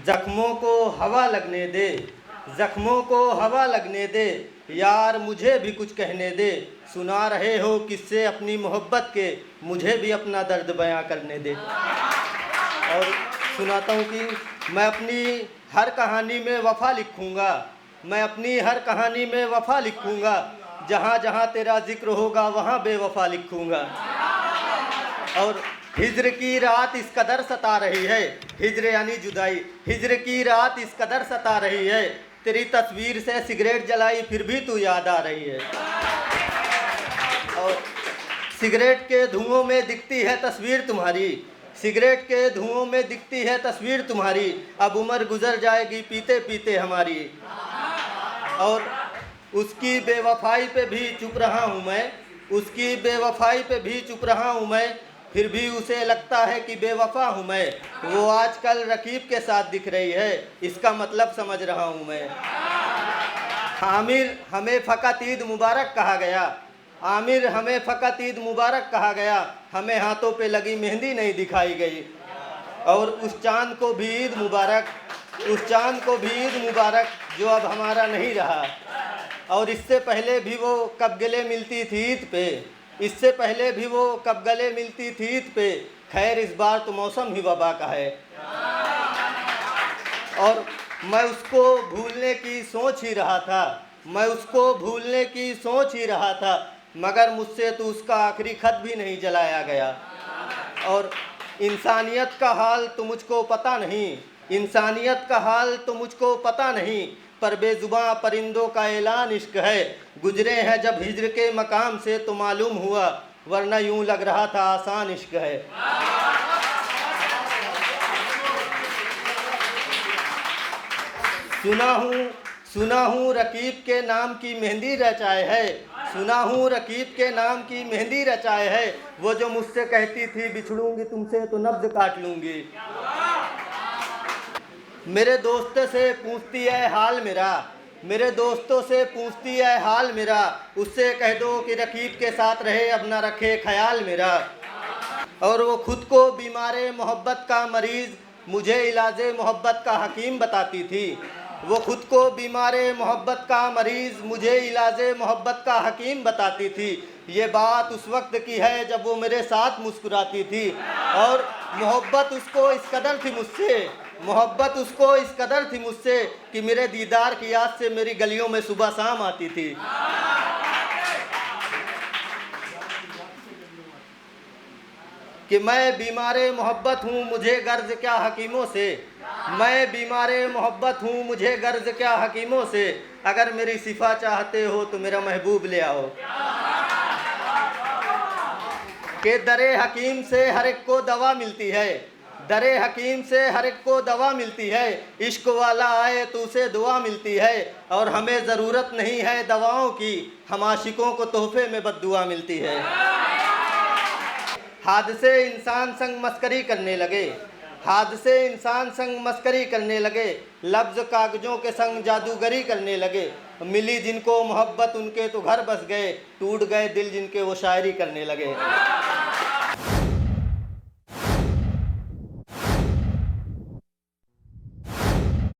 जख्मों को हवा लगने दे, जख्मों को हवा लगने दे, यार मुझे भी कुछ कहने दे। सुना रहे हो किससे अपनी मोहब्बत के, मुझे भी अपना दर्द बयां करने दे। और सुनाता हूँ कि मैं अपनी हर कहानी में वफ़ा लिखूँगा, मैं अपनी हर कहानी में वफ़ा लिखूँगा, जहाँ जहाँ तेरा जिक्र होगा वहाँ बेवफ़ा लिखूँगा। और हिज्र की रात इस कदर सता रही है, हिज्र यानी जुदाई, हिज्र की रात इस कदर सता रही है, तेरी तस्वीर से सिगरेट जलाई फिर भी तू याद आ रही है। और सिगरेट के धुओं में दिखती है तस्वीर तुम्हारी, सिगरेट के धुओं में दिखती है तस्वीर तुम्हारी, अब उम्र गुजर जाएगी पीते पीते हमारी। और उसकी बेवफाई पे भी चुप रहा हूँ मैं, उसकी बेवफाई पे भी चुप रहा हूँ मैं, फिर भी उसे लगता है कि बेवफा हूँ मैं। वो आजकल रकीब के साथ दिख रही है, इसका मतलब समझ रहा हूँ मैं। आमिर हमें फ़कत ईद मुबारक कहा गया, आमिर हमें फ़कत ईद मुबारक कहा गया, हमें हाथों पे लगी मेहंदी नहीं दिखाई गई। और उस चाँद को भी ईद मुबारक, उस चाँद को भी ईद मुबारक जो अब हमारा नहीं रहा। और इससे पहले भी वो कब गले मिलती थी ईद पे, इससे पहले भी वो कब गले मिलती थी ईद पे, खैर इस बार तो मौसम ही वबा का है। और मैं उसको भूलने की सोच ही रहा था, मैं उसको भूलने की सोच ही रहा था, मगर मुझसे तो उसका आखिरी खत भी नहीं जलाया गया। और इंसानियत का हाल तो मुझको पता नहीं, इंसानियत का हाल तो मुझको पता नहीं, पर बेजुबां परिंदों का ऐलान इश्क है, गुजरे हैं जब हिज्र के मकाम से तो मालूम हुआ, वरना यूं लग रहा था आसान इश्क है। सुना हूँ रकीब के नाम की मेहंदी रचाए है, सुना हूँ रकीब के नाम की मेहंदी रचाए है, वो जो मुझसे कहती थी बिछड़ूंगी तुमसे तो नब्ज काट लूँगी। मेरे दोस्तों से पूछती है हाल मेरा, मेरे दोस्तों से पूछती है हाल मेरा, उससे कह दो कि रकीब के साथ रहे अब ना रखे ख्याल मेरा। और वो खुद को बीमारे मोहब्बत का मरीज़ मुझे इलाजे मोहब्बत का हकीम बताती थी, वो खुद को बीमारे मोहब्बत का मरीज़ मुझे इलाजे मोहब्बत का हकीम बताती थी। ये बात उस वक्त की है जब वो मेरे साथ मुस्कुराती थी, और मोहब्बत उसको इस कदर थी मुझसे, मोहब्बत उसको इस कदर थी मुझसे कि मेरे दीदार की याद से मेरी गलियों में सुबह शाम आती थी। कि मैं बीमारे मोहब्बत हूँ मुझे गर्ज क्या हकीमों से, मैं बीमारे मोहब्बत हूँ मुझे गर्ज क्या हकीमों से, अगर मेरी सिफा चाहते हो तो मेरा महबूब ले आओ। कि दरे हकीम से हर एक को दवा मिलती है, दरे हकीम से हर एक को दवा मिलती है, इश्क वाला आए तो उसे दुआ मिलती है, और हमें ज़रूरत नहीं है दवाओं की, हम आशिकों को तोहफे में बद्दुआ मिलती है। हादसे इंसान संग मस्करी करने लगे, हादसे इंसान संग मस्करी करने लगे, लफ्ज़ कागज़ों के संग जादूगरी करने लगे, मिली जिनको मोहब्बत उनके तो घर बस गए, टूट गए दिल जिनके वो शायरी करने लगे।